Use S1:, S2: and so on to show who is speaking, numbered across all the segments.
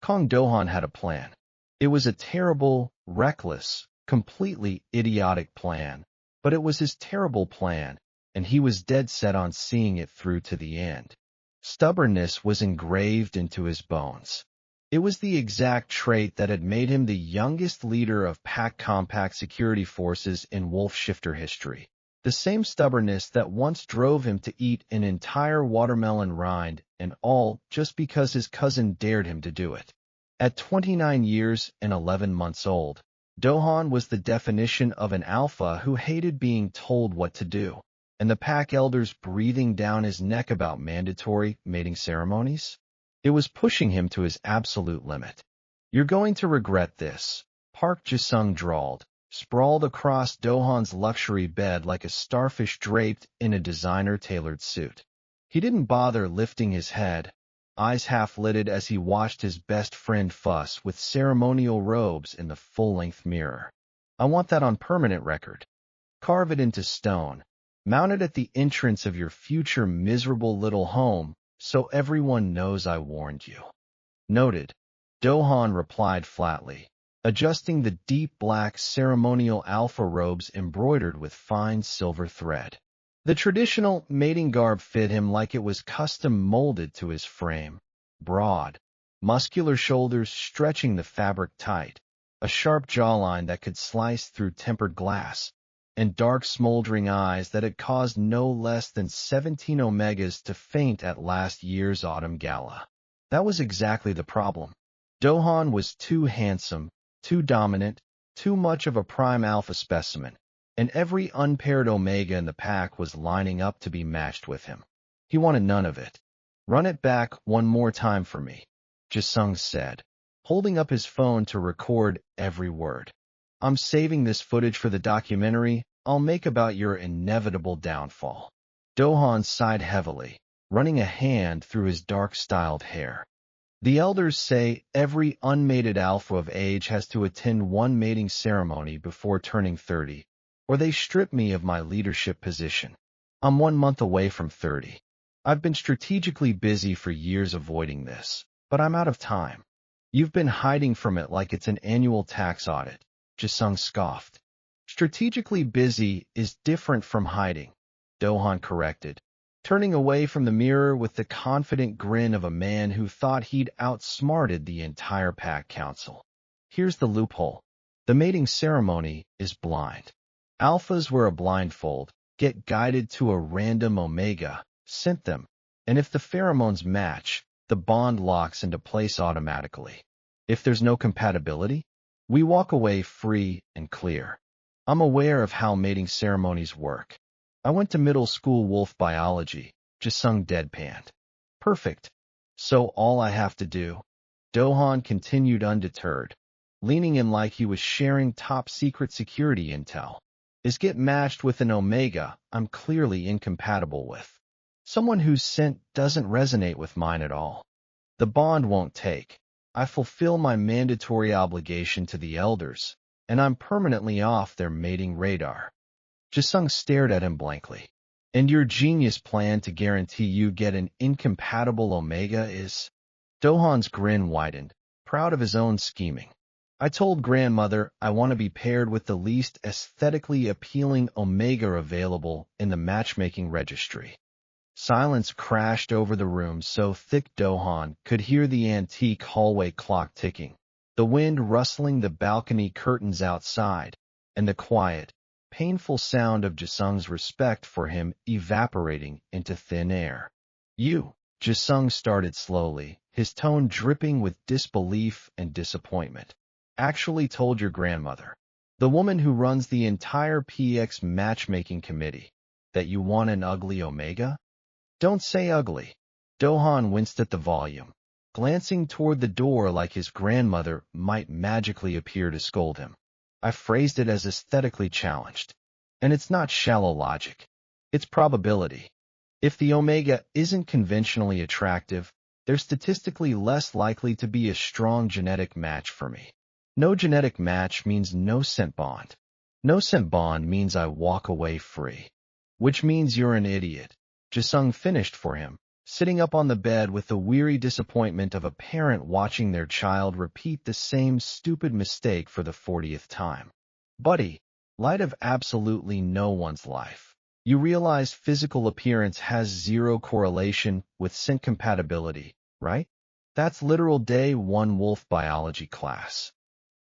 S1: Kong Do-han had a plan. It was a terrible, reckless, completely idiotic plan, but it was his terrible plan, and he was dead set on seeing it through to the end. Stubbornness was engraved into his bones. It was the exact trait that had made him the youngest leader of Pac Compact security forces in Wolf Shifter history. The same stubbornness that once drove him to eat an entire watermelon rind and all just because his cousin dared him to do it. At 29 years and 11 months old, Do-han was the definition of an alpha who hated being told what to do, and the pack elders breathing down his neck about mandatory mating ceremonies. It was pushing him to his absolute limit. "You're going to regret this," Park Ji-sung drawled, sprawled across Do-han's luxury bed like a starfish draped in a designer-tailored suit. He didn't bother lifting his head, eyes half-lidded as he watched his best friend fuss with ceremonial robes in the full-length mirror. "I want that on permanent record. Carve it into stone. Mount it at the entrance of your future miserable little home so everyone knows I warned you." "Noted," Do-han replied flatly, adjusting the deep black ceremonial alpha robes embroidered with fine silver thread. The traditional mating garb fit him like it was custom molded to his frame. Broad, muscular shoulders stretching the fabric tight, a sharp jawline that could slice through tempered glass, and dark smoldering eyes that had caused no less than 17 Omegas to faint at last year's autumn gala. That was exactly the problem. Do-han was too handsome, too dominant, too much of a prime alpha specimen, and every unpaired Omega in the pack was lining up to be matched with him. He wanted none of it. "Run it back one more time for me," Ji-sung said, holding up his phone to record every word. "I'm saving this footage for the documentary I'll make about your inevitable downfall." Do-han sighed heavily, running a hand through his dark-styled hair. "The elders say every unmated alpha of age has to attend one mating ceremony before turning 30, or they strip me of my leadership position. I'm 1 month away from 30. I've been strategically busy for years avoiding this, but I'm out of time." "You've been hiding from it like it's an annual tax audit," Ji-sung scoffed. "Strategically busy is different from hiding," Do-han corrected, turning away from the mirror with the confident grin of a man who thought he'd outsmarted the entire pack council. "Here's the loophole. The mating ceremony is blind. Alphas wear a blindfold, get guided to a random Omega, sent them, and if the pheromones match, the bond locks into place automatically. If there's no compatibility, we walk away free and clear. I'm aware of how mating ceremonies work. I went to middle school wolf biology," Ji-sung deadpanned. "Perfect. So all I have to do," Do-han continued undeterred, leaning in like he was sharing top-secret security intel, "is get matched with an Omega I'm clearly incompatible with. Someone whose scent doesn't resonate with mine at all. The bond won't take. I fulfill my mandatory obligation to the elders, and I'm permanently off their mating radar." Ji-sung stared at him blankly. "And your genius plan to guarantee you get an incompatible Omega is?" Do-han's grin widened, proud of his own scheming. "I told grandmother I want to be paired with the least aesthetically appealing Omega available in the matchmaking registry." Silence crashed over the room so thick Do-han could hear the antique hallway clock ticking, the wind rustling the balcony curtains outside, and the quiet, painful sound of Ji-sung's respect for him evaporating into thin air. "You," Ji-sung started slowly, his tone dripping with disbelief and disappointment, "actually told your grandmother, the woman who runs the entire PX matchmaking committee, that you want an ugly Omega? Don't say ugly." Do-han winced at the volume, glancing toward the door like his grandmother might magically appear to scold him. "I phrased it as aesthetically challenged. And it's not shallow logic. It's probability. If the Omega isn't conventionally attractive, they're statistically less likely to be a strong genetic match for me. No genetic match means no scent bond. No scent bond means I walk away free. Which means you're an idiot," Ji-sung finished for him, sitting up on the bed with the weary disappointment of a parent watching their child repeat the same stupid mistake for the 40th time. Buddy, light of absolutely no one's life. You realize physical appearance has zero correlation with sync compatibility, right? That's literal day one wolf biology class.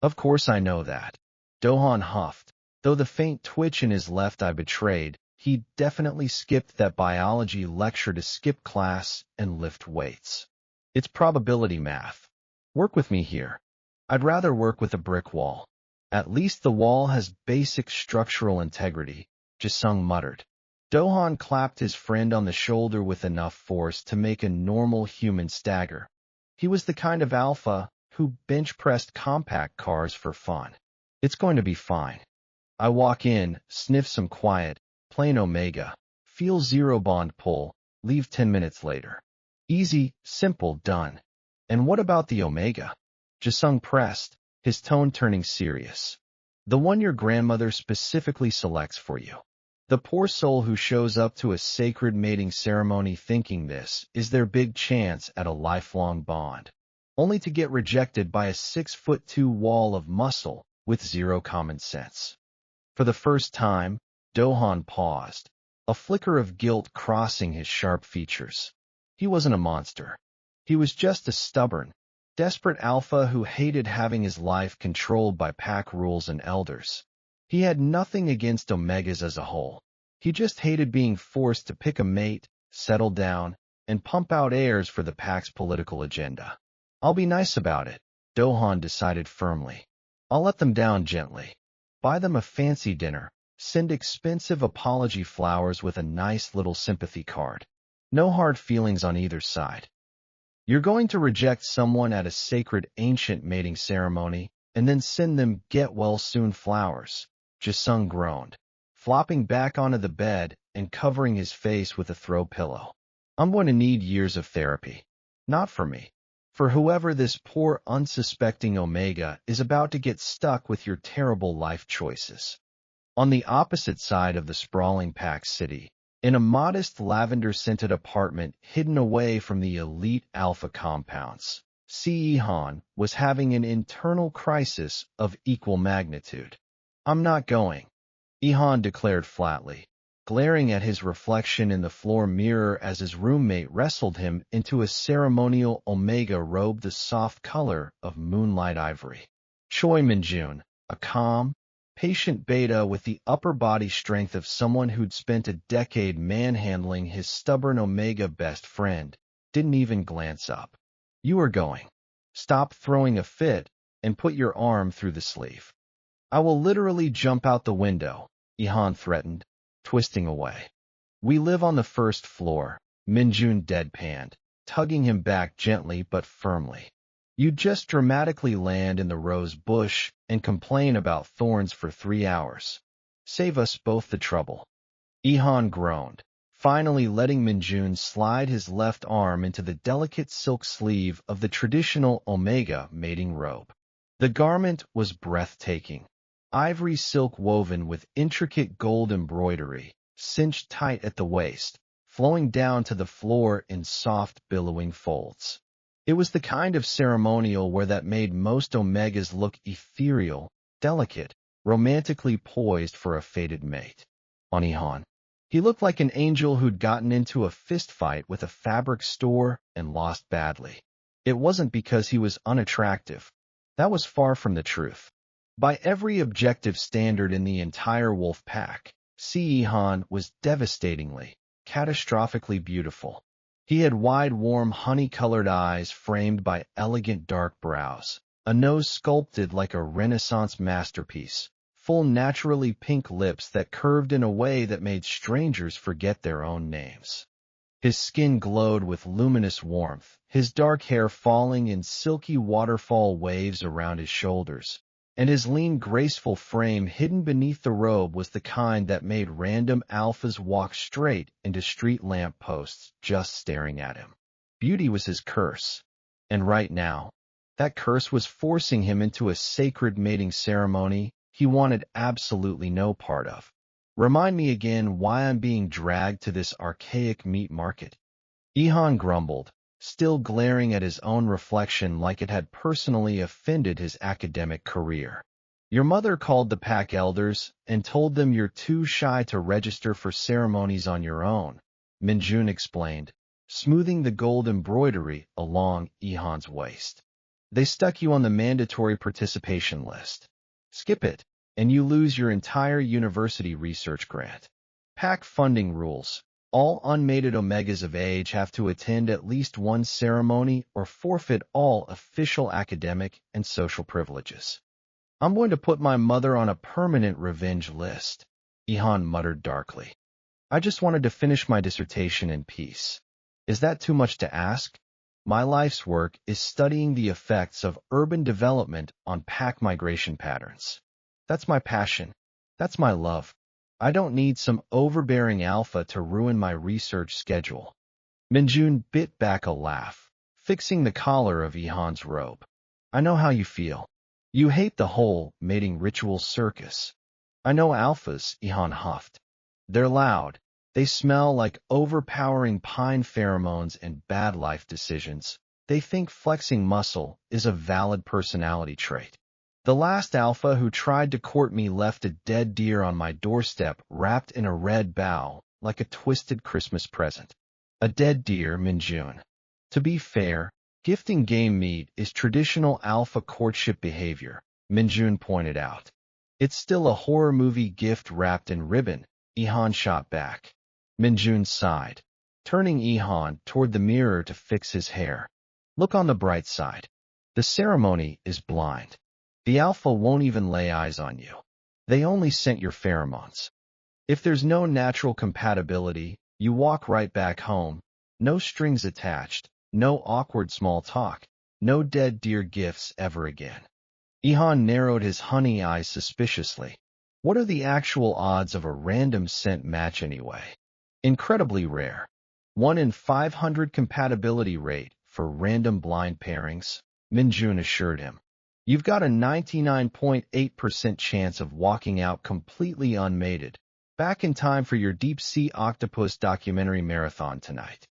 S1: Of course I know that. Dohan huffed. Though the faint twitch in his left eye betrayed, he definitely skipped that biology lecture to skip class and lift weights. It's probability math. Work with me here. I'd rather work with a brick wall. At least the wall has basic structural integrity, Jisung muttered. Dohan clapped his friend on the shoulder with enough force to make a normal human stagger. He was the kind of alpha who bench-pressed compact cars for fun. It's going to be fine. I walk in, sniff some quiet, plain omega, feel zero bond pull, leave 10 minutes later. Easy, simple, done. And what about the omega? Jisung pressed, his tone turning serious. The one your grandmother specifically selects for you. The poor soul who shows up to a sacred mating ceremony thinking this is their big chance at a lifelong bond, only to get rejected by a 6'2" wall of muscle with zero common sense. For the first time, Dohan paused, a flicker of guilt crossing his sharp features. He wasn't a monster. He was just a stubborn, desperate alpha who hated having his life controlled by pack rules and elders. He had nothing against omegas as a whole. He just hated being forced to pick a mate, settle down, and pump out heirs for the pack's political agenda. I'll be nice about it, Dohan decided firmly. I'll let them down gently. Buy them a fancy dinner, send expensive apology flowers with a nice little sympathy card. No hard feelings on either side. You're going to reject someone at a sacred ancient mating ceremony and then send them get-well-soon flowers, Jisung groaned, flopping back onto the bed and covering his face with a throw pillow. I'm going to need years of therapy. Not for me. For whoever this poor unsuspecting omega is about to get stuck with your terrible life choices. On the opposite side of the sprawling packed city, in a modest lavender-scented apartment hidden away from the elite alpha compounds, Se-han was having an internal crisis of equal magnitude. I'm not going, Ihan declared flatly, glaring at his reflection in the floor mirror as his roommate wrestled him into a ceremonial omega robe the soft color of moonlight ivory. Choi Minjun, a calm, patient beta with the upper body strength of someone who'd spent a decade manhandling his stubborn omega best friend, didn't even glance up. You are going. Stop throwing a fit and put your arm through the sleeve. I will literally jump out the window, Ihan threatened, twisting away. We live on the first floor, Minjun deadpanned, tugging him back gently but firmly. You just dramatically land in the rose bush and complain about thorns for 3 hours. Save us both the trouble. Ihan groaned, finally letting Minjun slide his left arm into the delicate silk sleeve of the traditional omega mating robe. The garment was breathtaking. Ivory silk woven with intricate gold embroidery, cinched tight at the waist, flowing down to the floor in soft, billowing folds. It was the kind of ceremonial where that made most omegas look ethereal, delicate, romantically poised for a fated mate. On Ihan, he looked like an angel who'd gotten into a fistfight with a fabric store and lost badly. It wasn't because he was unattractive. That was far from the truth. By every objective standard in the entire wolf pack, Se-han was devastatingly, catastrophically beautiful. He had wide, warm, honey-colored eyes framed by elegant dark brows, a nose sculpted like a Renaissance masterpiece, full naturally pink lips that curved in a way that made strangers forget their own names. His skin glowed with luminous warmth, his dark hair falling in silky waterfall waves around his shoulders, and his lean, graceful frame hidden beneath the robe was the kind that made random alphas walk straight into street lamp posts just staring at him. Beauty was his curse, and right now, that curse was forcing him into a sacred mating ceremony he wanted absolutely no part of. Remind me again why I'm being dragged to this archaic meat market. Ihan grumbled, still glaring at his own reflection like it had personally offended his academic career. Your mother called the pack elders and told them you're too shy to register for ceremonies on your own, Minjun explained, smoothing the gold embroidery along Ihan's waist. They stuck you on the mandatory participation list. Skip it, and you lose your entire university research grant. Pack funding rules. All unmated Omegas of age have to attend at least one ceremony or forfeit all official academic and social privileges. I'm going to put my mother on a permanent revenge list, Ihan muttered darkly. I just wanted to finish my dissertation in peace. Is that too much to ask? My life's work is studying the effects of urban development on pack migration patterns. That's my passion. That's my love. I don't need some overbearing alpha to ruin my research schedule. Minjun bit back a laugh, fixing the collar of Ihan's robe. I know how you feel. You hate the whole mating ritual circus. I know alphas, Ihan huffed. They're loud. They smell like overpowering pine pheromones and bad life decisions. They think flexing muscle is a valid personality trait. The last alpha who tried to court me left a dead deer on my doorstep wrapped in a red bough, like a twisted Christmas present. A dead deer, Minjun. To be fair, gifting game meat is traditional alpha courtship behavior, Minjun pointed out. It's still a horror movie gift wrapped in ribbon, Ihan shot back. Minjun sighed, turning Ihan toward the mirror to fix his hair. Look on the bright side. The ceremony is blind. The alpha won't even lay eyes on you. They only scent your pheromones. If there's no natural compatibility, you walk right back home. No strings attached, no awkward small talk, no dead deer gifts ever again. Ihan narrowed his honey eyes suspiciously. What are the actual odds of a random scent match anyway? Incredibly rare. 1 in 500 compatibility rate for random blind pairings, Minjun assured him. You've got a 99.8% chance of walking out completely unmated, back in time for your deep-sea octopus documentary marathon tonight.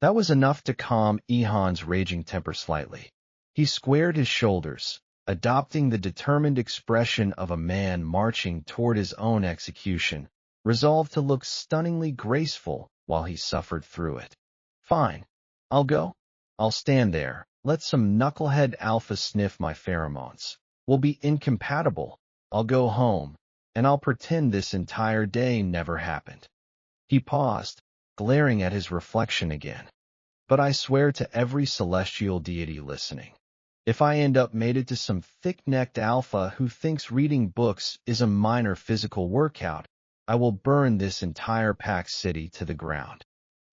S1: That was enough to calm Ihan's raging temper slightly. He squared his shoulders, adopting the determined expression of a man marching toward his own execution, resolved to look stunningly graceful while he suffered through it. Fine. I'll go. I'll stand there. Let some knucklehead alpha sniff my pheromones. We'll be incompatible. I'll go home, and I'll pretend this entire day never happened. He paused, glaring at his reflection again. But I swear to every celestial deity listening, if I end up mated to some thick-necked alpha who thinks reading books is a minor physical workout, I will burn this entire pack city to the ground.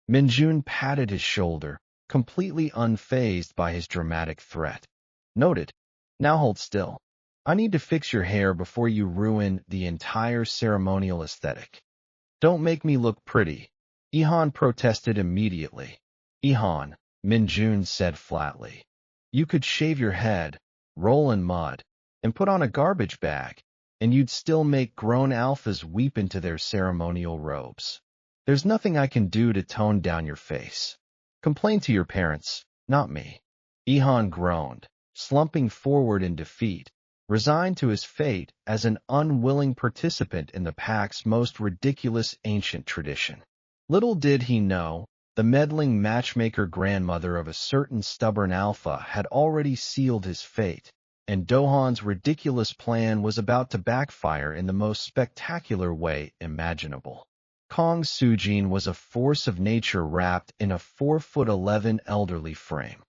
S1: Minjun patted his shoulder, completely unfazed by his dramatic threat. Noted. Now hold still. I need to fix your hair before you ruin the entire ceremonial aesthetic. Don't make me look pretty. Ihan protested immediately. Ihan, Minjun said flatly. You could shave your head, roll in mud, and put on a garbage bag, and you'd still make grown alphas weep into their ceremonial robes. There's nothing I can do to tone down your face. Complain to your parents, not me. Ihan groaned, slumping forward in defeat, resigned to his fate as an unwilling participant in the pack's most ridiculous ancient tradition. Little did he know, the meddling matchmaker grandmother of a certain stubborn alpha had already sealed his fate, and Dohan's ridiculous plan was about to backfire in the most spectacular way imaginable. Kong Sujin was a force of nature wrapped in a 4'11" elderly frame.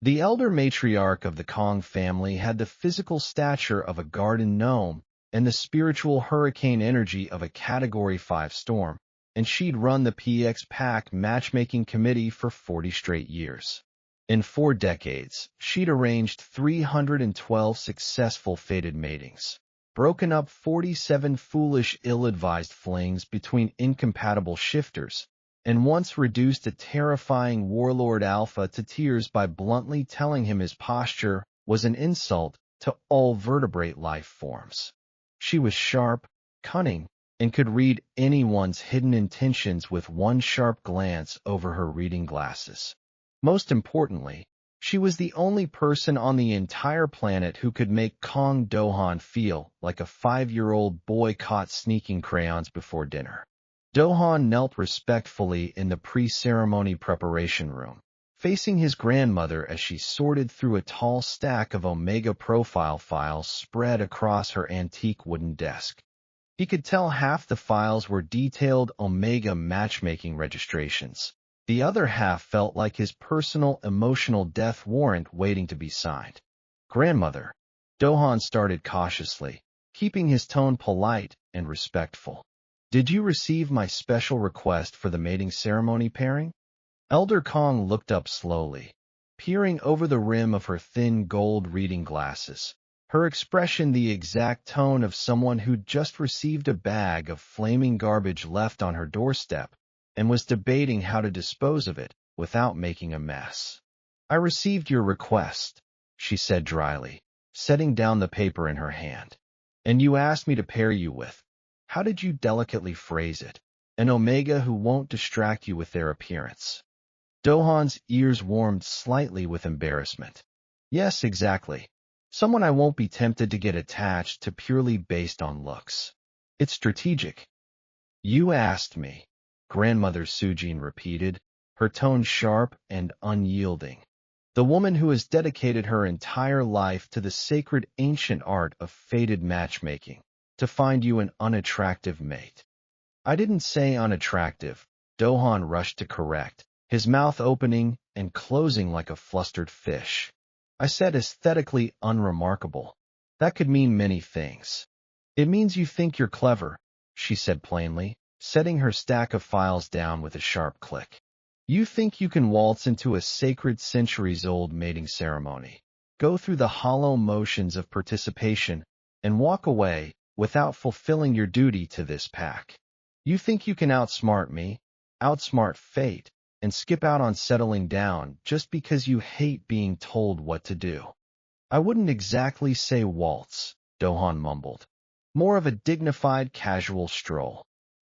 S1: The elder matriarch of the Kong family had the physical stature of a garden gnome and the spiritual hurricane energy of a Category 5 storm, and she'd run the PX Pack matchmaking committee for 40 straight years. In 4 decades, she'd arranged 312 successful fated matings, broken up 47 foolish, ill-advised flings between incompatible shifters, and once reduced a terrifying warlord alpha to tears by bluntly telling him his posture was an insult to all vertebrate life forms. She was sharp, cunning, and could read anyone's hidden intentions with one sharp glance over her reading glasses. Most importantly, she was the only person on the entire planet who could make Kong Do-han feel like a 5-year-old boy caught sneaking crayons before dinner. Do-han knelt respectfully in the pre-ceremony preparation room, facing his grandmother as she sorted through a tall stack of Omega profile files spread across her antique wooden desk. He could tell half the files were detailed Omega matchmaking registrations. The other half felt like his personal emotional death warrant waiting to be signed. Grandmother, Do-han started cautiously, keeping his tone polite and respectful. Did you receive my special request for the mating ceremony pairing? Elder Kong looked up slowly, peering over the rim of her thin gold reading glasses, her expression the exact tone of someone who'd just received a bag of flaming garbage left on her doorstep and was debating how to dispose of it without making a mess. I received your request, she said dryly, setting down the paper in her hand. And you asked me to pair you with, how did you delicately phrase it, an Omega who won't distract you with their appearance. Do-han's ears warmed slightly with embarrassment. Yes, exactly. Someone I won't be tempted to get attached to purely based on looks. It's strategic. You asked me, Grandmother Sujin repeated, her tone sharp and unyielding. The woman who has dedicated her entire life to the sacred ancient art of fated matchmaking, to find you an unattractive mate. I didn't say unattractive, Do-han rushed to correct, his mouth opening and closing like a flustered fish. I said aesthetically unremarkable. That could mean many things. It means you think you're clever, she said plainly, setting her stack of files down with a sharp click. You think you can waltz into a sacred centuries-old mating ceremony, go through the hollow motions of participation, and walk away without fulfilling your duty to this pack. You think you can outsmart me, outsmart fate, and skip out on settling down just because you hate being told what to do. I wouldn't exactly say waltz, Do-han mumbled. More of a dignified casual stroll.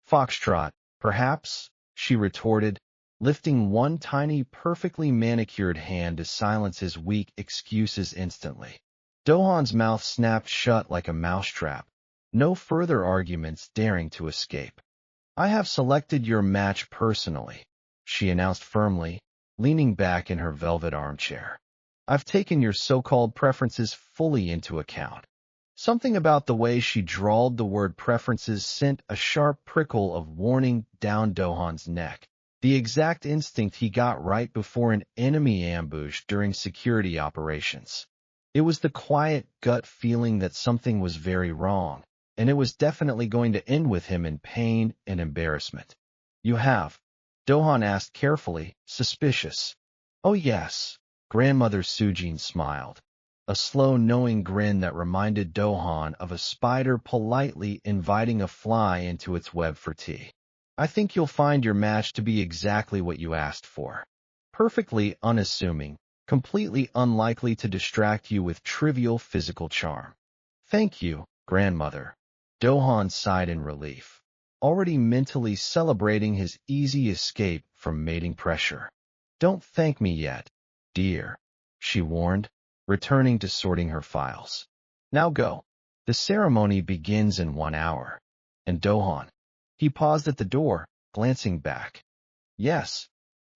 S1: Foxtrot, perhaps, she retorted, lifting one tiny, perfectly manicured hand to silence his weak excuses instantly. Do-han's mouth snapped shut like a mousetrap, no further arguments daring to escape. I have selected your match personally, she announced firmly, leaning back in her velvet armchair. I've taken your so-called preferences fully into account. Something about the way she drawled the word preferences sent a sharp prickle of warning down Do-han's neck, the exact instinct he got right before an enemy ambush during security operations. It was the quiet gut feeling that something was very wrong, and it was definitely going to end with him in pain and embarrassment. You have? Do-han asked carefully, suspicious. Oh yes, Grandmother Sujin smiled. A slow, knowing grin that reminded Do-han of a spider politely inviting a fly into its web for tea. I think you'll find your match to be exactly what you asked for. Perfectly unassuming, completely unlikely to distract you with trivial physical charm. Thank you, Grandmother. Do-han sighed in relief, already mentally celebrating his easy escape from mating pressure. Don't thank me yet, dear, she warned, returning to sorting her files. Now go. The ceremony begins in 1 hour. And Do-han. He paused at the door, glancing back. Yes.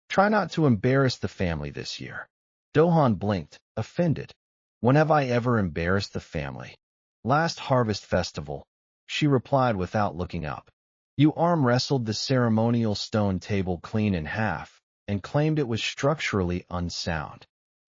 S1: Try not to embarrass the family this year. Do-han blinked, offended. When have I ever embarrassed the family? Last Harvest Festival, she replied without looking up. You arm-wrestled the ceremonial stone table clean in half and claimed it was structurally unsound.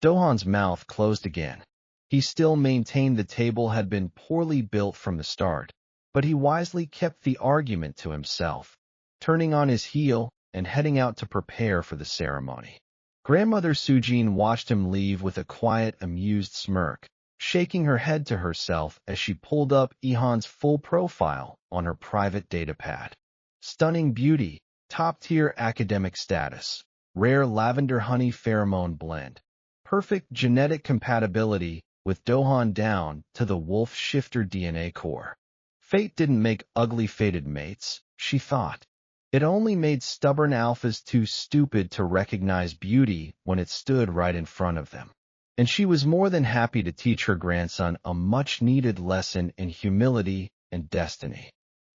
S1: Do-han's mouth closed again. He still maintained the table had been poorly built from the start, but he wisely kept the argument to himself, turning on his heel and heading out to prepare for the ceremony. Grandmother Sujin watched him leave with a quiet, amused smirk, shaking her head to herself as she pulled up Ehan's full profile on her private datapad. Stunning beauty, top-tier academic status, rare lavender honey pheromone blend, perfect genetic compatibility with Do-han down to the wolf shifter DNA core. Fate didn't make ugly fated mates, she thought. It only made stubborn alphas too stupid to recognize beauty when it stood right in front of them. And she was more than happy to teach her grandson a much-needed lesson in humility and destiny.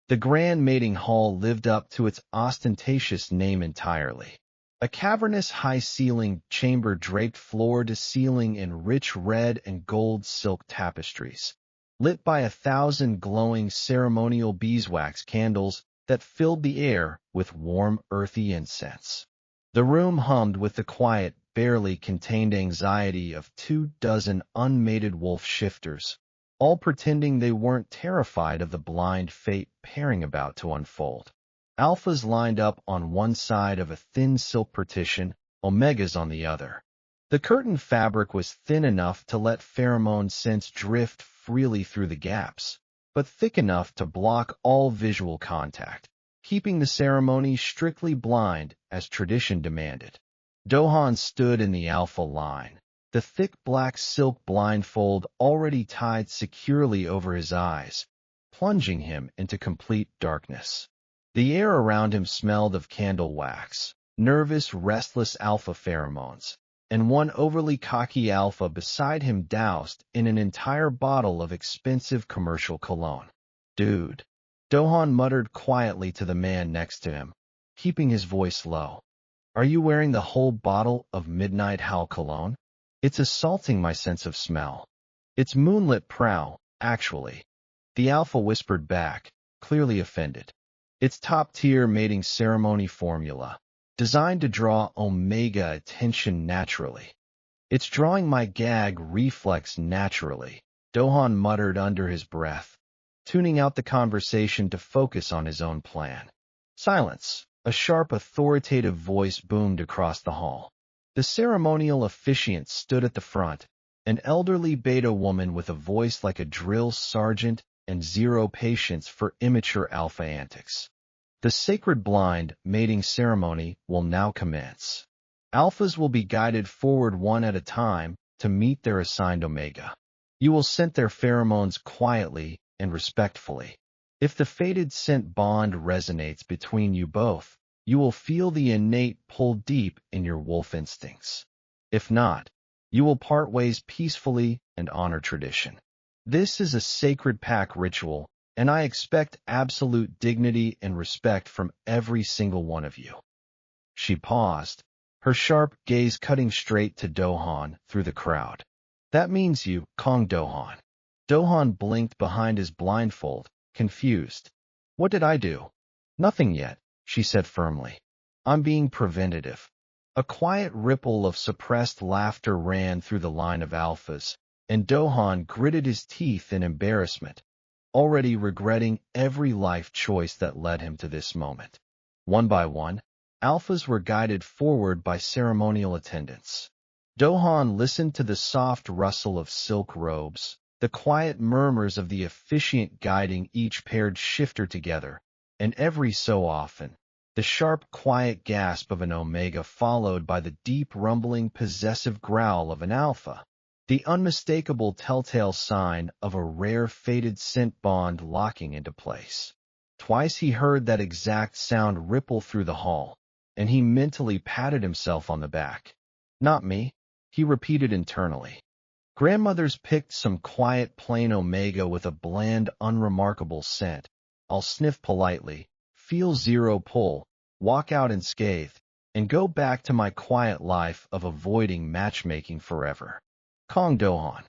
S1: The Grand Mating Hall lived up to its ostentatious name entirely. A cavernous high-ceilinged chamber draped floor-to-ceiling in rich red and gold silk tapestries, lit by 1,000 glowing ceremonial beeswax candles that filled the air with warm, earthy incense. The room hummed with the quiet, barely contained anxiety of 24 unmated wolf shifters, all pretending they weren't terrified of the blind fate pairing about to unfold. Alphas lined up on one side of a thin silk partition, omegas on the other. The curtain fabric was thin enough to let pheromone scents drift freely through the gaps, but thick enough to block all visual contact, keeping the ceremony strictly blind as tradition demanded. Dohan stood in the alpha line, the thick black silk blindfold already tied securely over his eyes, plunging him into complete darkness. The air around him smelled of candle wax, nervous, restless alpha pheromones, and one overly cocky alpha beside him doused in an entire bottle of expensive commercial cologne. "Dude," Dohan muttered quietly to the man next to him, keeping his voice low. "Are you wearing the whole bottle of Midnight Howl cologne? It's assaulting my sense of smell." "It's moonlit prow, actually," the alpha whispered back, clearly offended. "It's top-tier mating ceremony formula, designed to draw omega attention naturally." "It's drawing my gag reflex naturally," Dohan muttered under his breath, tuning out the conversation to focus on his own plan. Silence. A sharp, authoritative voice boomed across the hall. The ceremonial officiant stood at the front, an elderly beta woman with a voice like a drill sergeant and zero patience for immature alpha antics. "The sacred blind mating ceremony will now commence. Alphas will be guided forward one at a time to meet their assigned omega. You will scent their pheromones quietly and respectfully. If the fated scent bond resonates between you both, you will feel the innate pull deep in your wolf instincts. If not, you will part ways peacefully and honor tradition. This is a sacred pack ritual, and I expect absolute dignity and respect from every single one of you." She paused, her sharp gaze cutting straight to Dohan through the crowd. "That means you, Kong Dohan." Dohan blinked behind his blindfold, confused. "What did I do?" "Nothing yet," she said firmly. "I'm being preventative." A quiet ripple of suppressed laughter ran through the line of alphas, and Dohan gritted his teeth in embarrassment, already regretting every life choice that led him to this moment. One by one, alphas were guided forward by ceremonial attendants. Dohan listened to the soft rustle of silk robes, the quiet murmurs of the officiant guiding each paired shifter together, and every so often, the sharp, quiet gasp of an omega followed by the deep, rumbling, possessive growl of an alpha, the unmistakable telltale sign of a rare fated scent bond locking into place. Twice he heard that exact sound ripple through the hall, and he mentally patted himself on the back. "Not me," he repeated internally. "Grandmother's picked some quiet plain omega with a bland, unremarkable scent. I'll sniff politely, feel zero pull, walk out unscathed, and go back to my quiet life of avoiding matchmaking forever." Kong Dohan.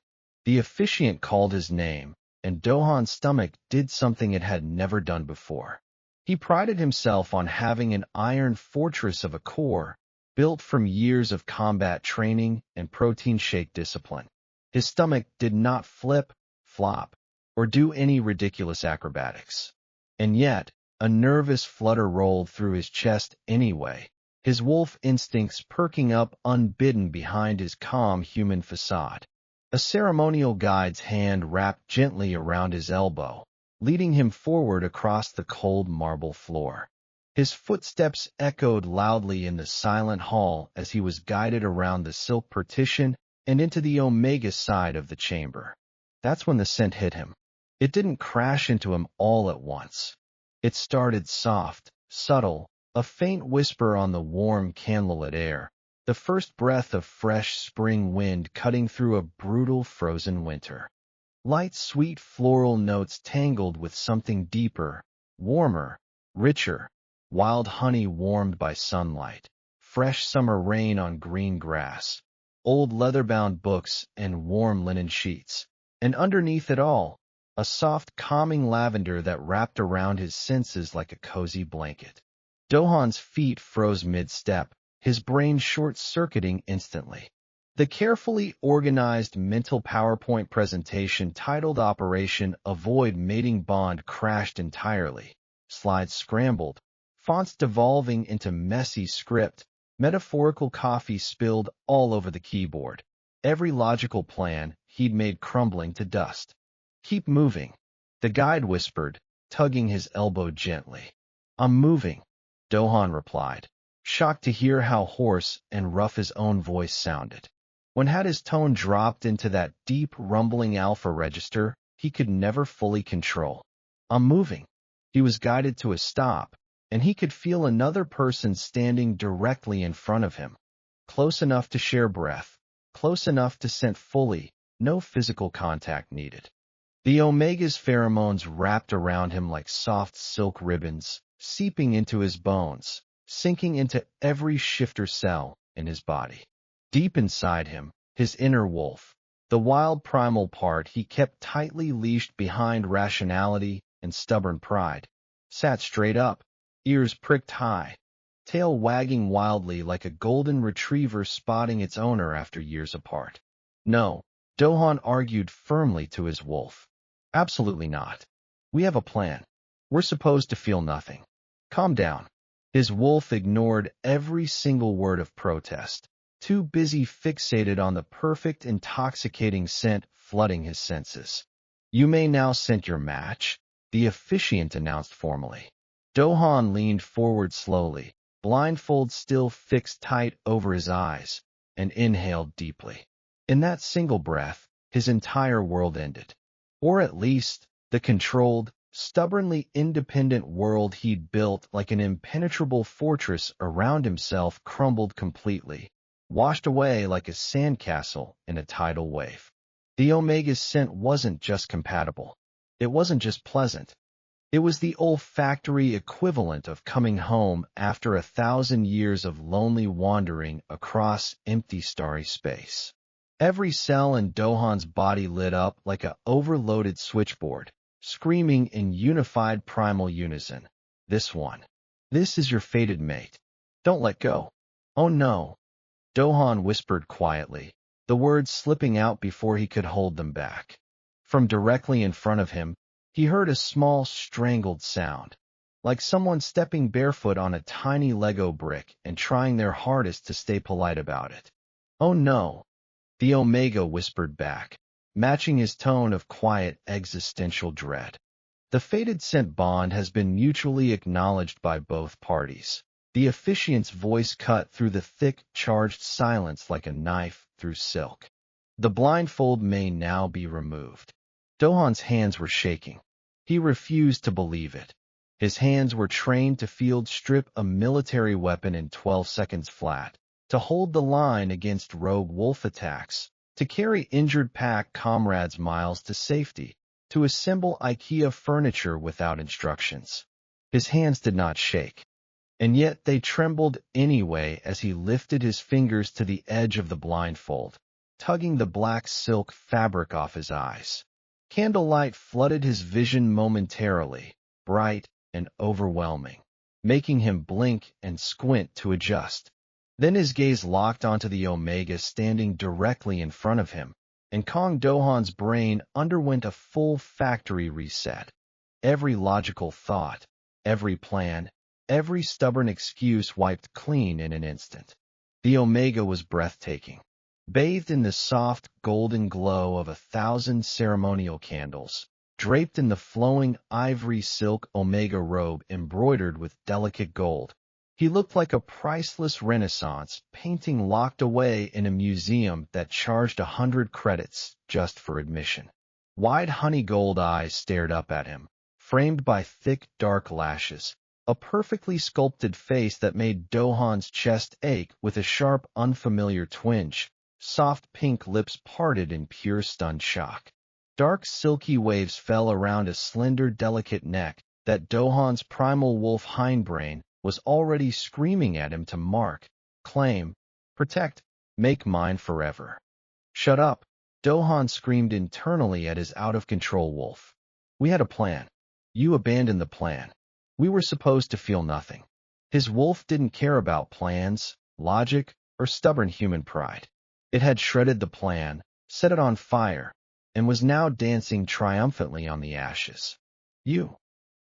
S1: The officiant called his name, and Dohan's stomach did something it had never done before. He prided himself on having an iron fortress of a core, built from years of combat training and protein shake discipline. His stomach did not flip, flop, or do any ridiculous acrobatics. And yet, a nervous flutter rolled through his chest anyway, his wolf instincts perking up unbidden behind his calm human facade. A ceremonial guide's hand wrapped gently around his elbow, leading him forward across the cold marble floor. His footsteps echoed loudly in the silent hall as he was guided around the silk partition and into the omega side of the chamber. That's when the scent hit him. It didn't crash into him all at once. It started soft, subtle, a faint whisper on the warm, candlelit air, the first breath of fresh spring wind cutting through a brutal, frozen winter. Light, sweet floral notes tangled with something deeper, warmer, richer, wild honey warmed by sunlight, fresh summer rain on green grass, old leather-bound books and warm linen sheets, and underneath it all, a soft, calming lavender that wrapped around his senses like a cozy blanket. Dohan's feet froze mid-step, his brain short-circuiting instantly. The carefully organized mental PowerPoint presentation titled Operation Avoid Mating Bond crashed entirely. Slides scrambled, fonts devolving into messy script, metaphorical coffee spilled all over the keyboard. Every logical plan he'd made crumbling to dust. "Keep moving," the guide whispered, tugging his elbow gently. "I'm moving," Dohan replied, shocked to hear how hoarse and rough his own voice sounded. When had his tone dropped into that deep, rumbling alpha register he could never fully control. "I'm moving." He was guided to a stop, and he could feel another person standing directly in front of him. Close enough to share breath, close enough to scent fully, no physical contact needed. The Omega's pheromones wrapped around him like soft silk ribbons, seeping into his bones, sinking into every shifter cell in his body. Deep inside him, his inner wolf, the wild primal part he kept tightly leashed behind rationality and stubborn pride, sat straight up, ears pricked high, tail wagging wildly like a golden retriever spotting its owner after years apart. "No," Dohan argued firmly to his wolf. "Absolutely not. We have a plan. We're supposed to feel nothing. Calm down." His wolf ignored every single word of protest, too busy fixated on the perfect, intoxicating scent flooding his senses. "You may now scent your match," the officiant announced formally. Dohan leaned forward slowly, blindfold still fixed tight over his eyes, and inhaled deeply. In that single breath, his entire world ended. Or at least, the controlled, stubbornly independent world he'd built like an impenetrable fortress around himself crumbled completely, washed away like a sandcastle in a tidal wave. The Omega's scent wasn't just compatible. It wasn't just pleasant. It was the olfactory equivalent of coming home after 1,000 years of lonely wandering across empty starry space. Every cell in Dohan's body lit up like an overloaded switchboard, screaming in unified primal unison. "This one. This is your fated mate. Don't let go." "Oh no," Dohan whispered quietly, the words slipping out before he could hold them back. From directly in front of him, he heard a small, strangled sound, like someone stepping barefoot on a tiny Lego brick and trying their hardest to stay polite about it. "Oh no," the Omega whispered back, matching his tone of quiet existential dread. "The fated scent bond has been mutually acknowledged by both parties." The officiant's voice cut through the thick, charged silence like a knife through silk. "The blindfold may now be removed." Dohan's hands were shaking. He refused to believe it. His hands were trained to field strip a military weapon in 12 seconds flat, to hold the line against rogue wolf attacks, to carry injured pack comrades miles to safety, to assemble IKEA furniture without instructions. His hands did not shake, and yet they trembled anyway as he lifted his fingers to the edge of the blindfold, tugging the black silk fabric off his eyes. Candlelight flooded his vision momentarily, bright and overwhelming, making him blink and squint to adjust. Then his gaze locked onto the Omega standing directly in front of him, and Kong Dohan's brain underwent a full factory reset. Every logical thought, every plan, every stubborn excuse wiped clean in an instant. The Omega was breathtaking. Bathed in the soft, golden glow of 1,000 ceremonial candles, draped in the flowing ivory silk Omega robe embroidered with delicate gold, he looked like a priceless Renaissance painting locked away in a museum that charged 100 credits just for admission. Wide honey-gold eyes stared up at him, framed by thick, dark lashes, a perfectly sculpted face that made Do-han's chest ache with a sharp, unfamiliar twinge, soft pink lips parted in pure stunned shock. Dark, silky waves fell around a slender, delicate neck that Do-han's primal wolf hindbrain was already screaming at him to mark, claim, protect, make mine forever. Shut up, Do-han screamed internally at his out-of-control wolf. We had a plan. You abandoned the plan. We were supposed to feel nothing. His wolf didn't care about plans, logic, or stubborn human pride. It had shredded the plan, set it on fire, and was now dancing triumphantly on the ashes. You.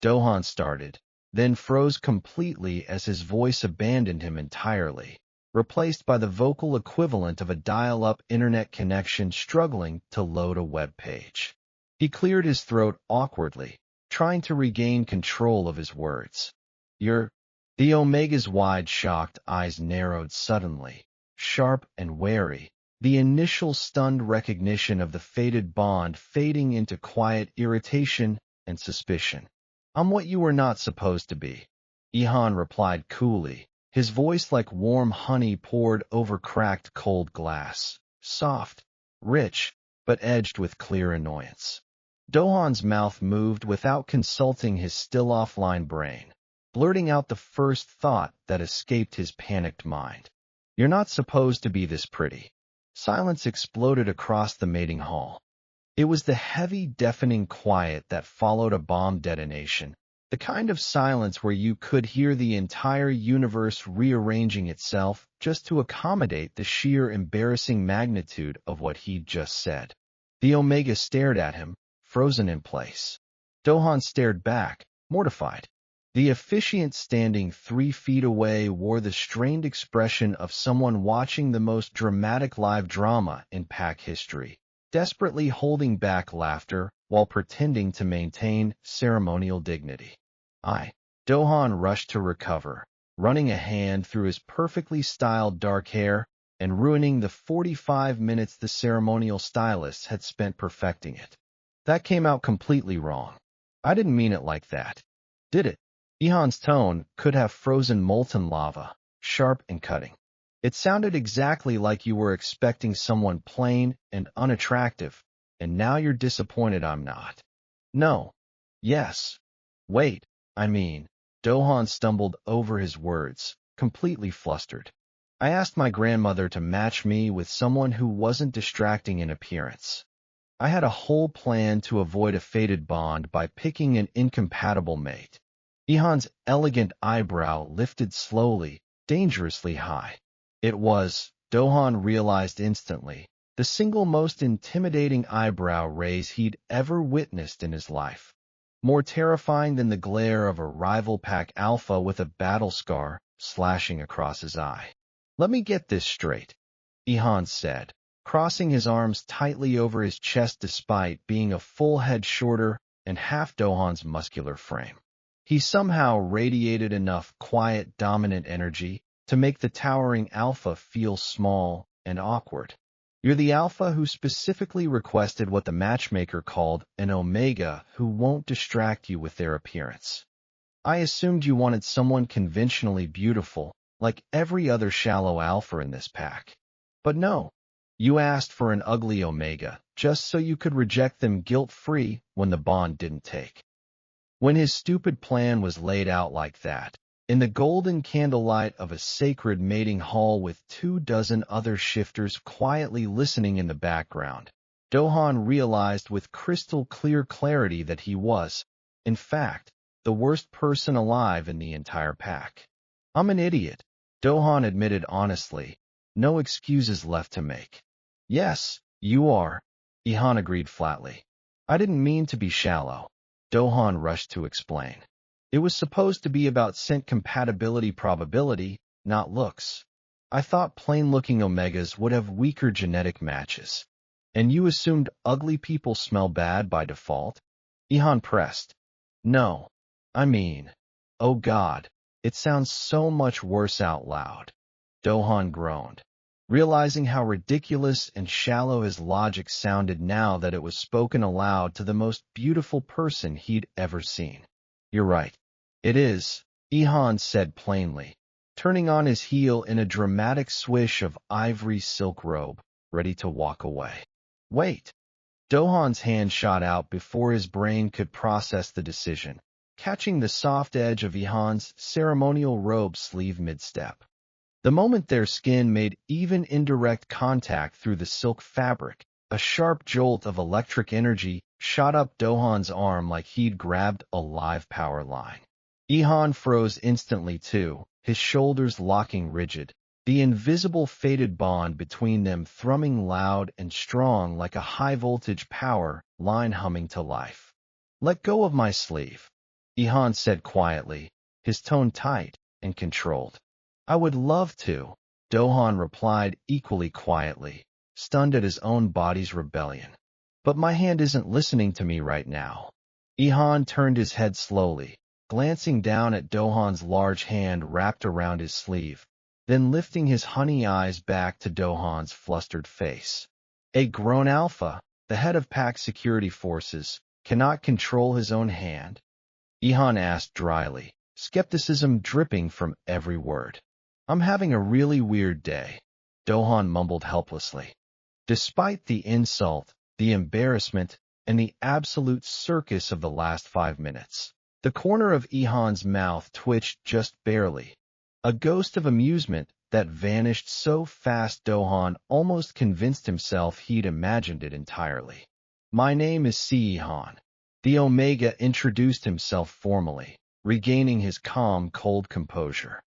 S1: Do-han started, then froze completely as his voice abandoned him entirely, replaced by the vocal equivalent of a dial-up internet connection struggling to load a web page. He cleared his throat awkwardly, trying to regain control of his words. You're... The Omega's wide, shocked eyes narrowed suddenly, sharp and wary, the initial stunned recognition of the fated bond fading into quiet irritation and suspicion. I'm what you were not supposed to be, Ihan replied coolly, his voice like warm honey poured over cracked cold glass, soft, rich, but edged with clear annoyance. Do-han's mouth moved without consulting his still offline brain, blurting out the first thought that escaped his panicked mind. You're not supposed to be this pretty. Silence exploded across the mating hall. It was the heavy, deafening quiet that followed a bomb detonation, the kind of silence where you could hear the entire universe rearranging itself just to accommodate the sheer embarrassing magnitude of what he'd just said. The Omega stared at him, frozen in place. Do-han stared back, mortified. The officiant standing 3 feet away wore the strained expression of someone watching the most dramatic live drama in pack history, desperately holding back laughter while pretending to maintain ceremonial dignity. Do-han rushed to recover, running a hand through his perfectly styled dark hair and ruining the 45 minutes the ceremonial stylist had spent perfecting it. That came out completely wrong. I didn't mean it like that. Did it? Ihan's tone could have frozen molten lava, sharp and cutting. It sounded exactly like you were expecting someone plain and unattractive, and now you're disappointed I'm not. No. Yes. Wait, I mean, Do-han stumbled over his words, completely flustered. I asked my grandmother to match me with someone who wasn't distracting in appearance. I had a whole plan to avoid a fated bond by picking an incompatible mate. Ihan's elegant eyebrow lifted slowly, dangerously high. It was, Do-han realized instantly, the single most intimidating eyebrow raise he'd ever witnessed in his life. More terrifying than the glare of a rival pack alpha with a battle scar slashing across his eye. Let me get this straight, Ihan said, crossing his arms tightly over his chest despite being a full head shorter and half Do-han's muscular frame. He somehow radiated enough quiet, dominant energy to make the towering alpha feel small and awkward. You're the alpha who specifically requested what the matchmaker called an omega who won't distract you with their appearance. I assumed you wanted someone conventionally beautiful, like every other shallow alpha in this pack. But no, you asked for an ugly omega just so you could reject them guilt-free when the bond didn't take. When his stupid plan was laid out like that, in the golden candlelight of a sacred mating hall with 24 other shifters quietly listening in the background, Do-han realized with crystal clear clarity that he was, in fact, the worst person alive in the entire pack. I'm an idiot, Do-han admitted honestly, no excuses left to make. Yes, you are, Ihan agreed flatly. I didn't mean to be shallow, Do-han rushed to explain. It was supposed to be about scent compatibility probability, not looks. I thought plain-looking omegas would have weaker genetic matches. And you assumed ugly people smell bad by default? Ihan pressed. No. I mean, oh God, it sounds so much worse out loud. Do-han groaned. realizing how ridiculous and shallow his logic sounded now that it was spoken aloud to the most beautiful person he'd ever seen. "You're right. It is," Ihan said plainly, turning on his heel in a dramatic swish of ivory silk robe, ready to walk away. "Wait." Dohan's hand shot out before his brain could process the decision, catching the soft edge of Ihan's ceremonial robe sleeve mid-step. The moment their skin made even indirect contact through the silk fabric, a sharp jolt of electric energy shot up Dohan's arm like he'd grabbed a live power line. Ihan froze instantly too, his shoulders locking rigid, the invisible faded bond between them thrumming loud and strong like a high-voltage power line humming to life. "Let go of my sleeve," Ihan said quietly, his tone tight and controlled. "I would love to," Dohan replied equally quietly, stunned at his own body's rebellion. "But my hand isn't listening to me right now." Ihan turned his head slowly, glancing down at Dohan's large hand wrapped around his sleeve, then lifting his honey eyes back to Dohan's flustered face. "A grown alpha, the head of pack security forces, cannot control his own hand?" Ihan asked dryly, skepticism dripping from every word. "I'm having a really weird day," Dohan mumbled helplessly. Despite the insult, the embarrassment, and the absolute circus of the last 5 minutes, the corner of Ihan's mouth twitched just barely, a ghost of amusement that vanished so fast Dohan almost convinced himself he'd imagined it entirely. "My name is Ihan." The Omega introduced himself formally, regaining his calm, cold composure.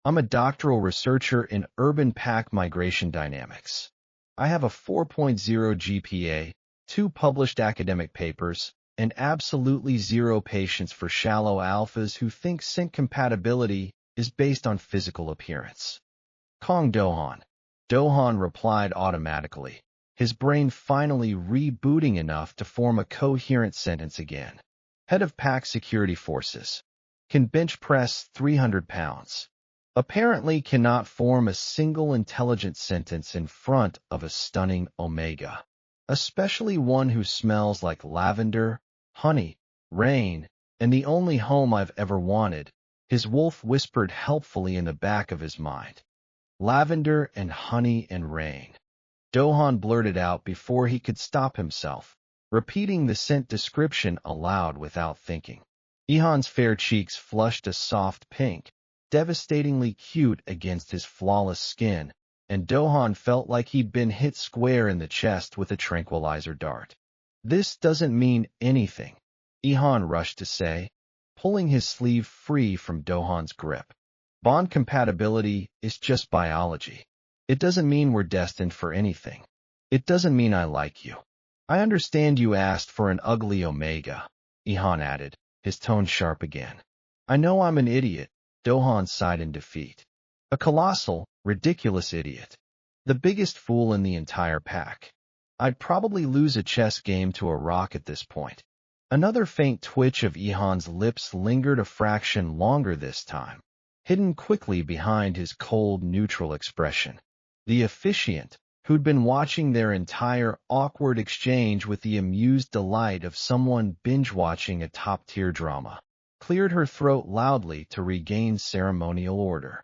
S1: "I'm a doctoral researcher in urban pack migration dynamics. I have a 4.0 GPA, 2 published academic papers, and absolutely zero patience for shallow alphas who think sync compatibility is based on physical appearance." "Kong Dohan." Dohan replied automatically, his brain finally rebooting enough to form a coherent sentence again. "Head of pack security forces. Can bench press 300 pounds. Apparently cannot form a single intelligent sentence in front of a stunning Omega, especially one who smells like lavender, honey, rain, and the only home I've ever wanted," his wolf whispered helpfully in the back of his mind. "Lavender and honey and rain." Dohan blurted out before he could stop himself, repeating the scent description aloud without thinking. Ihan's fair cheeks flushed a soft pink, devastatingly cute against his flawless skin, and Dohan felt like he'd been hit square in the chest with a tranquilizer dart. "This doesn't mean anything," Ihan rushed to say, pulling his sleeve free from Dohan's grip. "Bond compatibility is just biology. It doesn't mean we're destined for anything. It doesn't mean I like you." "I understand you asked for an ugly Omega," Ihan added, his tone sharp again. "I know I'm an idiot," Dohan sighed in defeat. "A colossal, ridiculous idiot. The biggest fool in the entire pack. I'd probably lose a chess game to a rock at this point." Another faint twitch of Ihan's lips lingered a fraction longer this time, hidden quickly behind his cold, neutral expression. The officiant, who'd been watching their entire awkward exchange with the amused delight of someone binge-watching a top-tier drama, cleared her throat loudly to regain ceremonial order.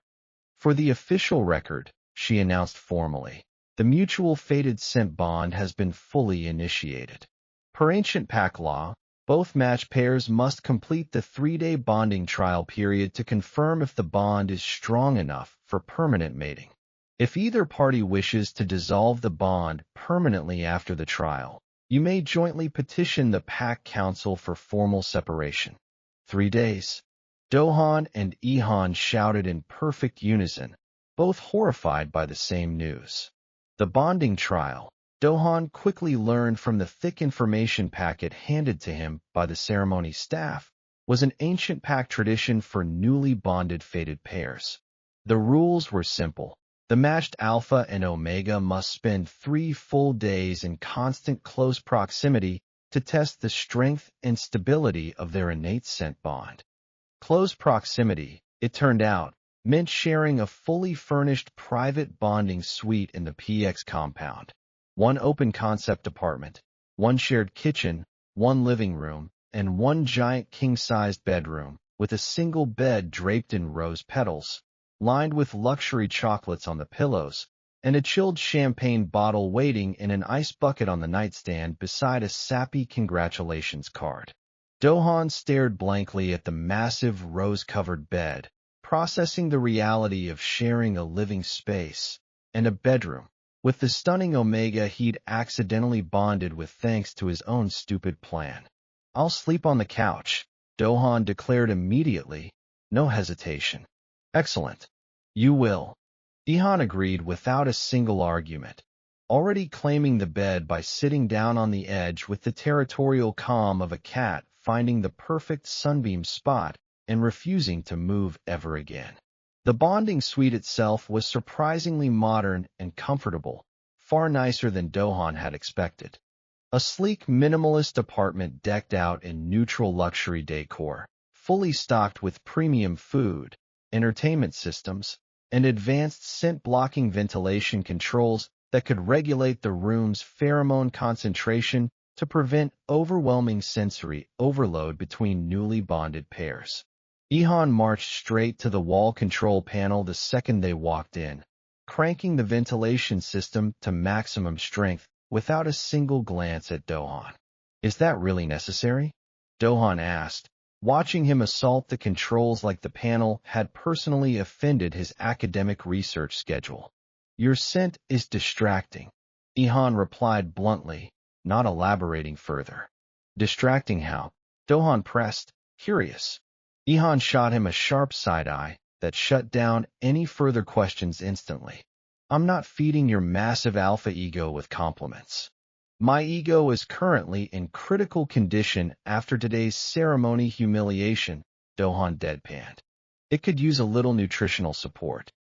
S1: "For the official record," she announced formally, "the mutual fated scent bond has been fully initiated. Per ancient pack law, both match pairs must complete the 3-day bonding trial period to confirm if the bond is strong enough for permanent mating. If either party wishes to dissolve the bond permanently after the trial, you may jointly petition the pack council for formal separation." 3 days. Dohan and Ihan shouted in perfect unison, both horrified by the same news. The bonding trial, Dohan quickly learned from the thick information packet handed to him by the ceremony staff, was an ancient pack tradition for newly bonded fated pairs. The rules were simple. The matched Alpha and Omega must spend 3 full days in constant close proximity to test the strength and stability of their innate scent bond. Close proximity, it turned out, meant sharing a fully furnished private bonding suite in the PX compound. One open concept apartment, one shared kitchen, one living room, and one giant king-sized bedroom, with a single bed draped in rose petals, lined with luxury chocolates on the pillows, and a chilled champagne bottle waiting in an ice bucket on the nightstand beside a sappy congratulations card. Do-han stared blankly at the massive rose-covered bed, processing the reality of sharing a living space and a bedroom with the stunning Omega he'd accidentally bonded with thanks to his own stupid plan. "I'll sleep on the couch," Do-han declared immediately, no hesitation. "Excellent. You will." Ihan agreed without a single argument, already claiming the bed by sitting down on the edge with the territorial calm of a cat finding the perfect sunbeam spot and refusing to move ever again. The bonding suite itself was surprisingly modern and comfortable, far nicer than Do-han had expected. A sleek, minimalist apartment decked out in neutral luxury decor, fully stocked with premium food, entertainment systems, and advanced scent-blocking ventilation controls that could regulate the room's pheromone concentration to prevent overwhelming sensory overload between newly bonded pairs. Ihan marched straight to the wall control panel the second they walked in, cranking the ventilation system to maximum strength without a single glance at Do-han. "Is that really necessary?" Do-han asked, watching him assault the controls like the panel had personally offended his academic research schedule. "Your scent is distracting," Ihan replied bluntly, not elaborating further. "Distracting how?" Do-han pressed, curious. Ihan shot him a sharp side-eye that shut down any further questions instantly. "I'm not feeding your massive alpha ego with compliments. My ego is currently in critical condition after today's ceremony humiliation," Do-han deadpanned. "It could use a little nutritional support."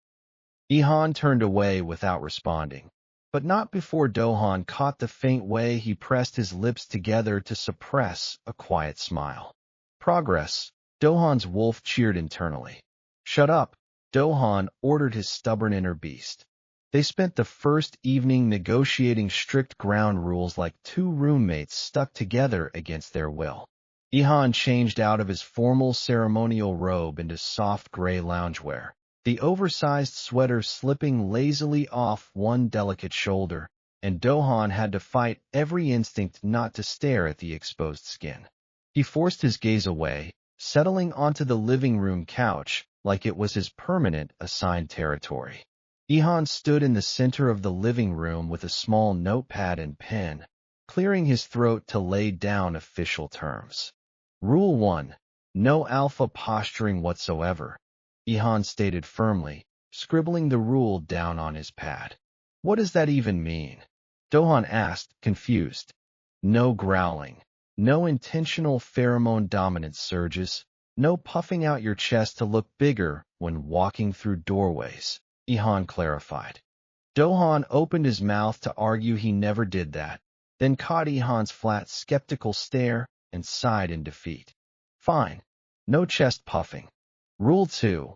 S1: Ihan turned away without responding, but not before Do-han caught the faint way he pressed his lips together to suppress a quiet smile. "Progress," Do-han's wolf cheered internally. "Shut up," Do-han ordered his stubborn inner beast. They spent the first evening negotiating strict ground rules like two roommates stuck together against their will. Ihan changed out of his formal ceremonial robe into soft gray loungewear, the oversized sweater slipping lazily off one delicate shoulder, and Do-han had to fight every instinct not to stare at the exposed skin. He forced his gaze away, settling onto the living room couch like it was his permanent assigned territory. Ihan stood in the center of the living room with a small notepad and pen, clearing his throat to lay down official terms. "Rule 1. No alpha posturing whatsoever," Ihan stated firmly, scribbling the rule down on his pad. "What does that even mean?" Do-han asked, confused. "No growling. No intentional pheromone dominance surges. No puffing out your chest to look bigger when walking through doorways," Ihan clarified. Do-han opened his mouth to argue he never did that, then caught Ihan's flat, skeptical stare and sighed in defeat. "Fine. No chest puffing. Rule 2.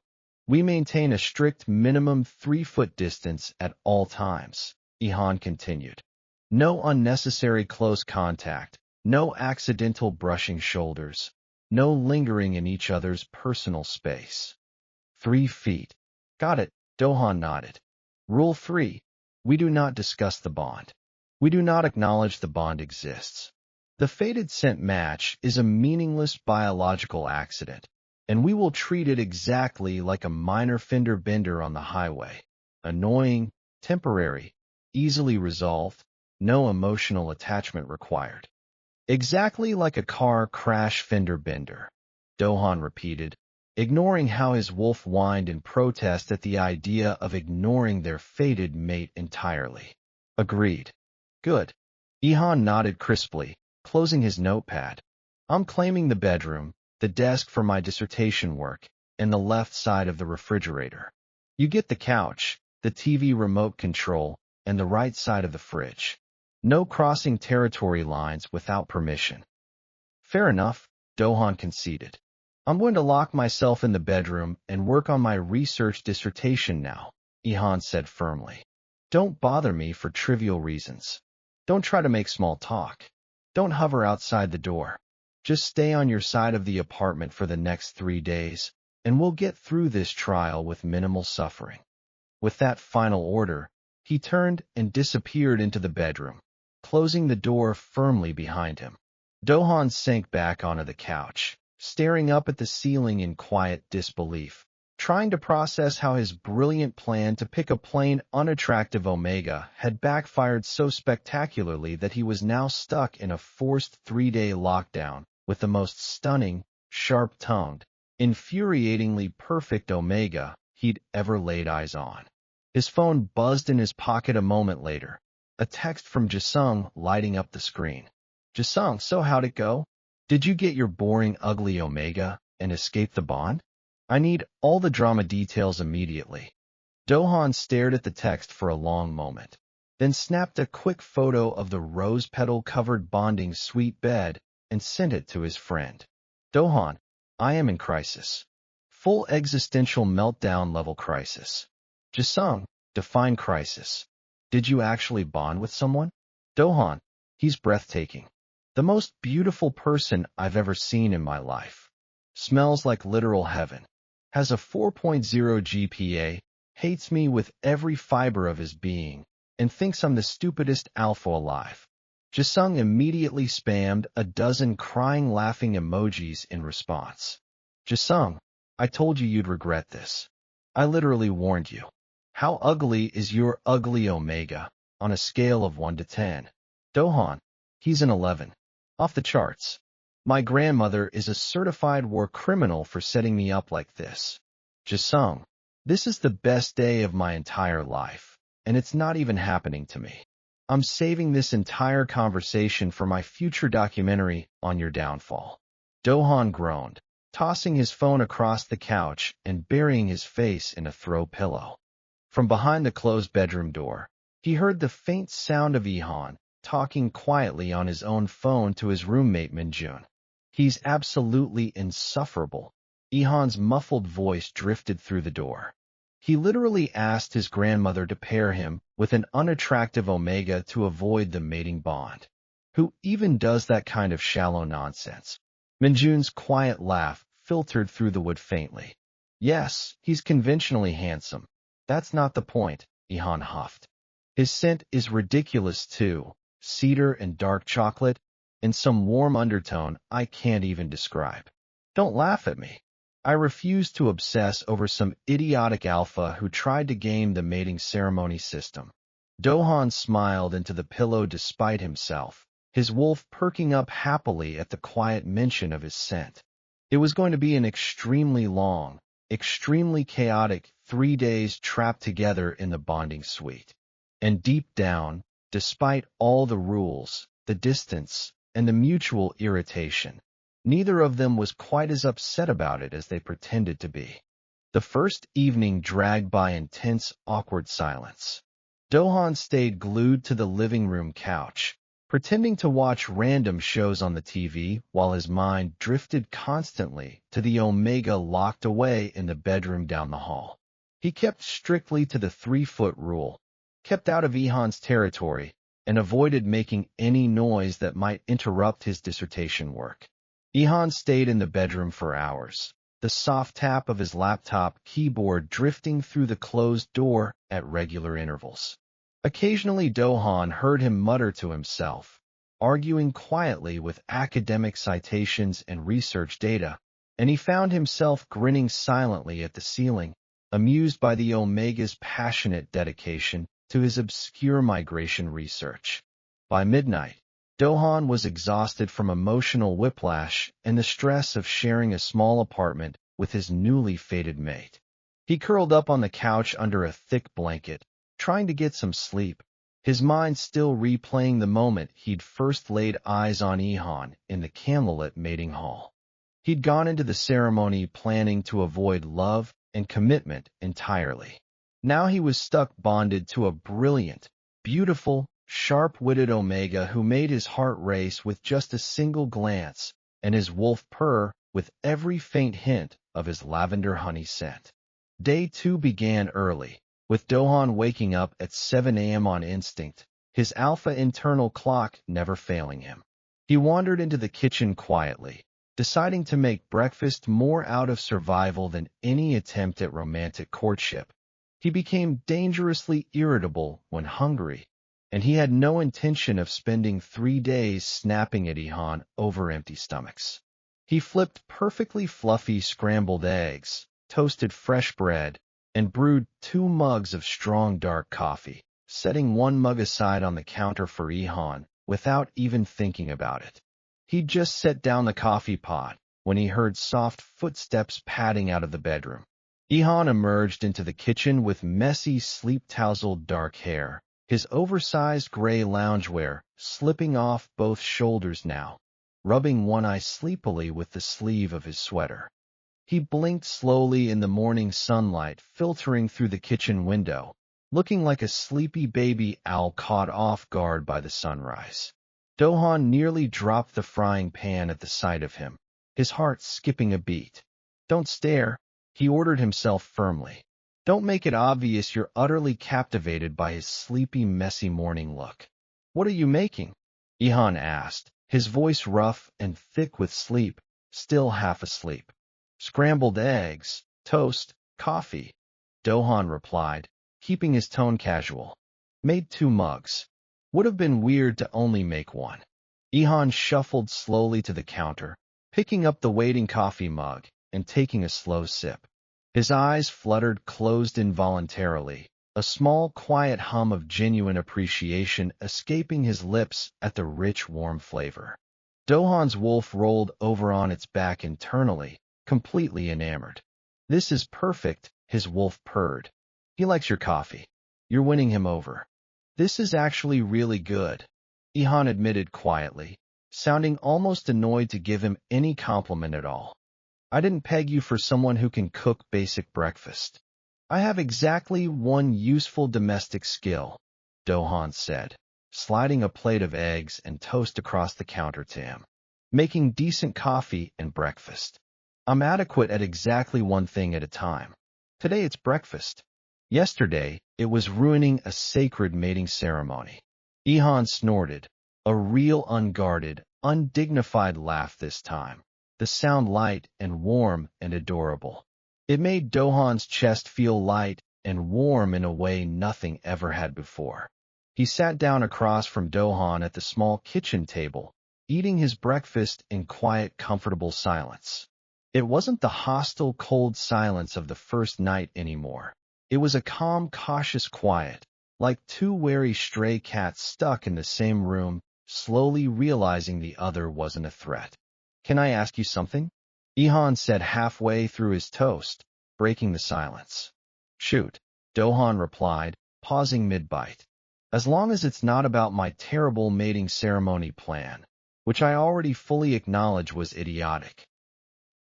S1: We maintain a strict minimum 3-foot distance at all times," Ihan continued. "No unnecessary close contact. No accidental brushing shoulders. No lingering in each other's personal space." 3 feet. "Got it," Do-han nodded. "Rule 3. We do not discuss the bond. We do not acknowledge the bond exists. The fated scent match is a meaningless biological accident, and we will treat it exactly like a minor fender bender on the highway. Annoying, temporary, easily resolved, no emotional attachment required." "Exactly like a car crash fender bender," Do-han repeated, ignoring how his wolf whined in protest at the idea of ignoring their fated mate entirely. "Agreed." "Good." Ihan nodded crisply, closing his notepad. "I'm claiming the bedroom, the desk for my dissertation work, and the left side of the refrigerator. You get the couch, the TV remote control, and the right side of the fridge. No crossing territory lines without permission." "Fair enough," Do-han conceded. I'm going to lock myself in the bedroom and work on my research dissertation now, Ihan said firmly. Don't bother me for trivial reasons. Don't try to make small talk. Don't hover outside the door. Just stay on your side of the apartment for the next 3 days, and we'll get through this trial with minimal suffering. With that final order, he turned and disappeared into the bedroom, closing the door firmly behind him. Dohan sank back onto the couch, staring up at the ceiling in quiet disbelief, trying to process how his brilliant plan to pick a plain, unattractive Omega had backfired so spectacularly that he was now stuck in a forced 3-day lockdown with the most stunning, sharp-tongued, infuriatingly perfect Omega he'd ever laid eyes on. His phone buzzed in his pocket a moment later, a text from Jisung lighting up the screen. Jisung, so how'd it go? Did you get your boring, ugly Omega and escape the bond? I need all the drama details immediately. Dohan stared at the text for a long moment, then snapped a quick photo of the rose petal-covered bonding suite bed and sent it to his friend. Dohan, I am in crisis. Full existential meltdown level crisis. Jisung, define crisis. Did you actually bond with someone? Dohan, he's breathtaking. The most beautiful person I've ever seen in my life. Smells like literal heaven. Has a 4.0 GPA, hates me with every fiber of his being, and thinks I'm the stupidest alpha alive. Jisung immediately spammed a dozen crying laughing emojis in response. Jisung, I told you you'd regret this. I literally warned you. How ugly is your ugly Omega, on a scale of 1 to 10? Dohan, he's an 11. Off the charts. My grandmother is a certified war criminal for setting me up like this. Jisung, this is the best day of my entire life, and it's not even happening to me. I'm saving this entire conversation for my future documentary on your downfall. Dohan groaned, tossing his phone across the couch and burying his face in a throw pillow. From behind the closed bedroom door, he heard the faint sound of Ihan talking quietly on his own phone to his roommate Minjun. He's absolutely insufferable. Ihan's muffled voice drifted through the door. He literally asked his grandmother to pair him with an unattractive Omega to avoid the mating bond. Who even does that kind of shallow nonsense? Minjun's quiet laugh filtered through the wood faintly. Yes, he's conventionally handsome. That's not the point, Ihan huffed. His scent is ridiculous too, cedar and dark chocolate, and some warm undertone I can't even describe. Don't laugh at me. I refuse to obsess over some idiotic alpha who tried to game the mating ceremony system. Dohan smiled into the pillow despite himself, his wolf perking up happily at the quiet mention of his scent. It was going to be an extremely long, extremely chaotic 3 days trapped together in the bonding suite. And deep down, despite all the rules, the distance, and the mutual irritation, neither of them was quite as upset about it as they pretended to be. The first evening dragged by intense, awkward silence. Dohan stayed glued to the living room couch, pretending to watch random shows on the TV while his mind drifted constantly to the Omega locked away in the bedroom down the hall. He kept strictly to the 3-foot rule, kept out of Ihan's territory, and avoided making any noise that might interrupt his dissertation work. Ihan stayed in the bedroom for hours, the soft tap of his laptop keyboard drifting through the closed door at regular intervals. Occasionally Dohan heard him mutter to himself, arguing quietly with academic citations and research data, and he found himself grinning silently at the ceiling, amused by the Omega's passionate dedication to his obscure migration research. By midnight, Dohan was exhausted from emotional whiplash and the stress of sharing a small apartment with his newly fated mate. He curled up on the couch under a thick blanket, trying to get some sleep, his mind still replaying the moment he'd first laid eyes on Ihan in the candlelit mating hall. He'd gone into the ceremony planning to avoid love and commitment entirely. Now he was stuck bonded to a brilliant, beautiful, sharp-witted Omega who made his heart race with just a single glance and his wolf purr with every faint hint of his lavender honey scent. Day 2 began early, with Do-han waking up at 7 a.m. on instinct, his alpha internal clock never failing him. He wandered into the kitchen quietly, deciding to make breakfast more out of survival than any attempt at romantic courtship. He became dangerously irritable when hungry, and he had no intention of spending 3 days snapping at Ihan over empty stomachs. He flipped perfectly fluffy scrambled eggs, toasted fresh bread, and brewed 2 mugs of strong dark coffee, setting 1 mug aside on the counter for Ihan without even thinking about it. He'd just set down the coffee pot when he heard soft footsteps padding out of the bedroom. Ihan emerged into the kitchen with messy, sleep-tousled dark hair, his oversized gray loungewear slipping off both shoulders now, rubbing one eye sleepily with the sleeve of his sweater. He blinked slowly in the morning sunlight filtering through the kitchen window, looking like a sleepy baby owl caught off guard by the sunrise. Do-han nearly dropped the frying pan at the sight of him, his heart skipping a beat. "Don't stare," he ordered himself firmly. "Don't make it obvious you're utterly captivated by his sleepy, messy morning look." "What are you making?" Ihan asked, his voice rough and thick with sleep, still half asleep. "Scrambled eggs, toast, coffee," Do-han replied, keeping his tone casual. "Made 2 mugs. Would have been weird to only make 1. Ihan shuffled slowly to the counter, picking up the waiting coffee mug and taking a slow sip. His eyes fluttered closed involuntarily, a small, quiet hum of genuine appreciation escaping his lips at the rich, warm flavor. Do-han's wolf rolled over on its back internally, completely enamored. "This is perfect," his wolf purred. "He likes your coffee. You're winning him over." "This is actually really good," Ihan admitted quietly, sounding almost annoyed to give him any compliment at all. "I didn't peg you for someone who can cook basic breakfast." "I have exactly 1 useful domestic skill," Do-han said, sliding a plate of eggs and toast across the counter to him. "Making decent coffee and breakfast. I'm adequate at exactly 1 thing at a time. Today it's breakfast. Yesterday, it was ruining a sacred mating ceremony." Ihan snorted, a real unguarded, undignified laugh this time, the sound light and warm and adorable. It made Do-han's chest feel light and warm in a way nothing ever had before. He sat down across from Do-han at the small kitchen table, eating his breakfast in quiet, comfortable silence. It wasn't the hostile, cold silence of the first night anymore. It was a calm, cautious quiet, like 2 wary stray cats stuck in the same room, slowly realizing the other wasn't a threat. "Can I ask you something?" Ihan said halfway through his toast, breaking the silence. "Shoot," Do-han replied, pausing mid-bite. "As long as it's not about my terrible mating ceremony plan, which I already fully acknowledge was idiotic."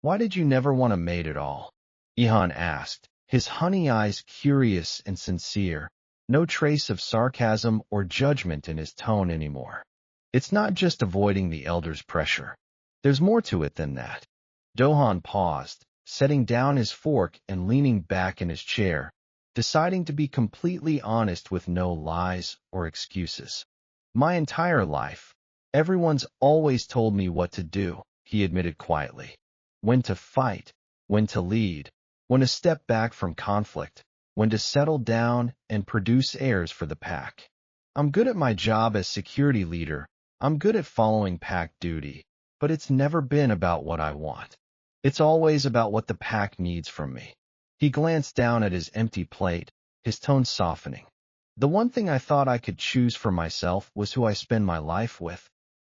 S1: "Why did you never want a mate at all?" Ihan asked, his honey eyes curious and sincere, no trace of sarcasm or judgment in his tone anymore. "It's not just avoiding the elder's pressure. There's more to it than that." Do-han paused, setting down his fork and leaning back in his chair, deciding to be completely honest with no lies or excuses. "My entire life, everyone's always told me what to do," he admitted quietly. "When to fight, when to lead, when to step back from conflict, when to settle down and produce heirs for the pack. I'm good at my job as security leader, I'm good at following pack duty, but it's never been about what I want. It's always about what the pack needs from me." He glanced down at his empty plate, his tone softening. "The one thing I thought I could choose for myself was who I spend my life with,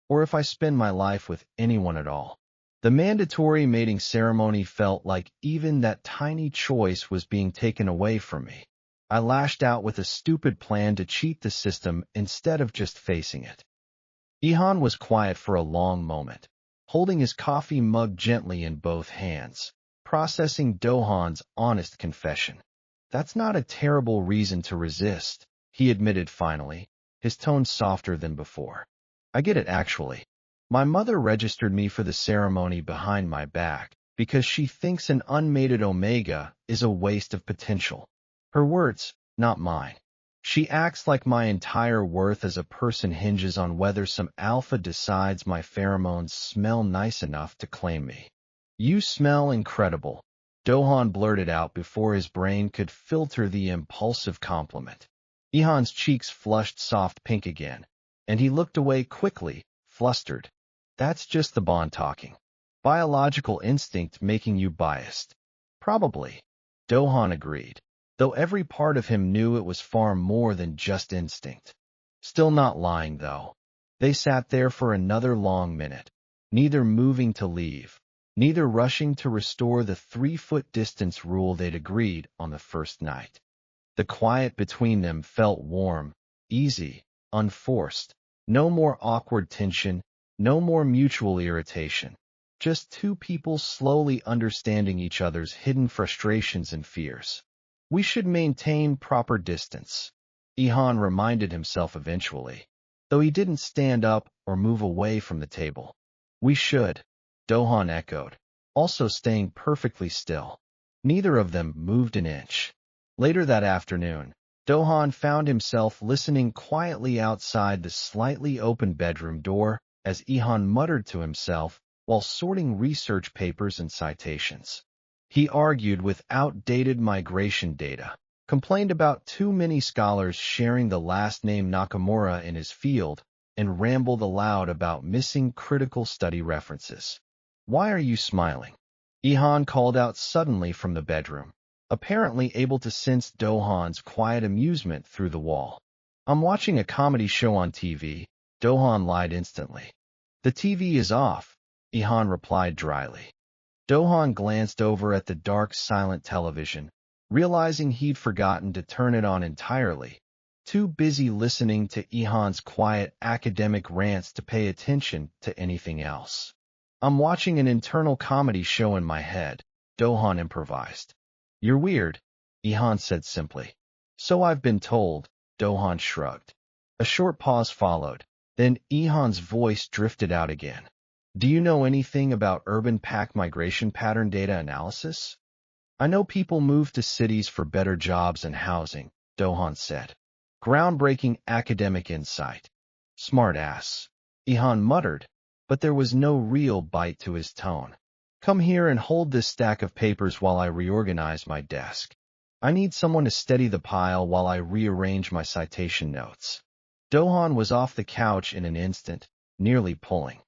S1: or if I spend my life with anyone at all." The mandatory mating ceremony felt like even that tiny choice was being taken away from me. I lashed out with a stupid plan to cheat the system instead of just facing it. Ihan was quiet for a long moment, holding his coffee mug gently in both hands, processing Do-han's honest confession. "That's not a terrible reason to resist," he admitted finally, his tone softer than before. "I get it actually. My mother registered me for the ceremony behind my back because she thinks an unmated omega is a waste of potential. Her words, not mine. She acts like my entire worth as a person hinges on whether some alpha decides my pheromones smell nice enough to claim me. You smell incredible, Dohan blurted out before his brain could filter the impulsive compliment. Ihan's cheeks flushed soft pink again, and he looked away quickly, flustered. That's just the bond talking. Biological instinct making you biased. Probably, Dohan agreed, though every part of him knew it was far more than just instinct. Still not lying, though. They sat there for another long minute, neither moving to leave, neither rushing to restore the 3-foot distance rule they'd agreed on the first night. The quiet between them felt warm, easy, unforced. No more awkward tension, no more mutual irritation. Just two people slowly understanding each other's hidden frustrations and fears. We should maintain proper distance, Ihan reminded himself eventually, though he didn't stand up or move away from the table. We should, Dohan echoed, also staying perfectly still. Neither of them moved an inch. Later that afternoon, Dohan found himself listening quietly outside the slightly open bedroom door as Ihan muttered to himself while sorting research papers and citations. He argued with outdated migration data, complained about too many scholars sharing the last name Nakamura in his field, and rambled aloud about missing critical study references. Why are you smiling? Ihan called out suddenly from the bedroom, apparently able to sense Dohan's quiet amusement through the wall. I'm watching a comedy show on TV, Dohan lied instantly. The TV is off, Ihan replied dryly. Dohan glanced over at the dark, silent television, realizing he'd forgotten to turn it on entirely, too busy listening to Ihan's quiet academic rants to pay attention to anything else. I'm watching an internal comedy show in my head, Dohan improvised. You're weird, Ihan said simply. So I've been told, Dohan shrugged. A short pause followed, then Ihan's voice drifted out again. Do you know anything about urban pack migration pattern data analysis? I know people move to cities for better jobs and housing, Dohan said. Groundbreaking academic insight. Smart ass, Ihan muttered, but there was no real bite to his tone. Come here and hold this stack of papers while I reorganize my desk. I need someone to steady the pile while I rearrange my citation notes. Dohan was off the couch in an instant, nearly pulling.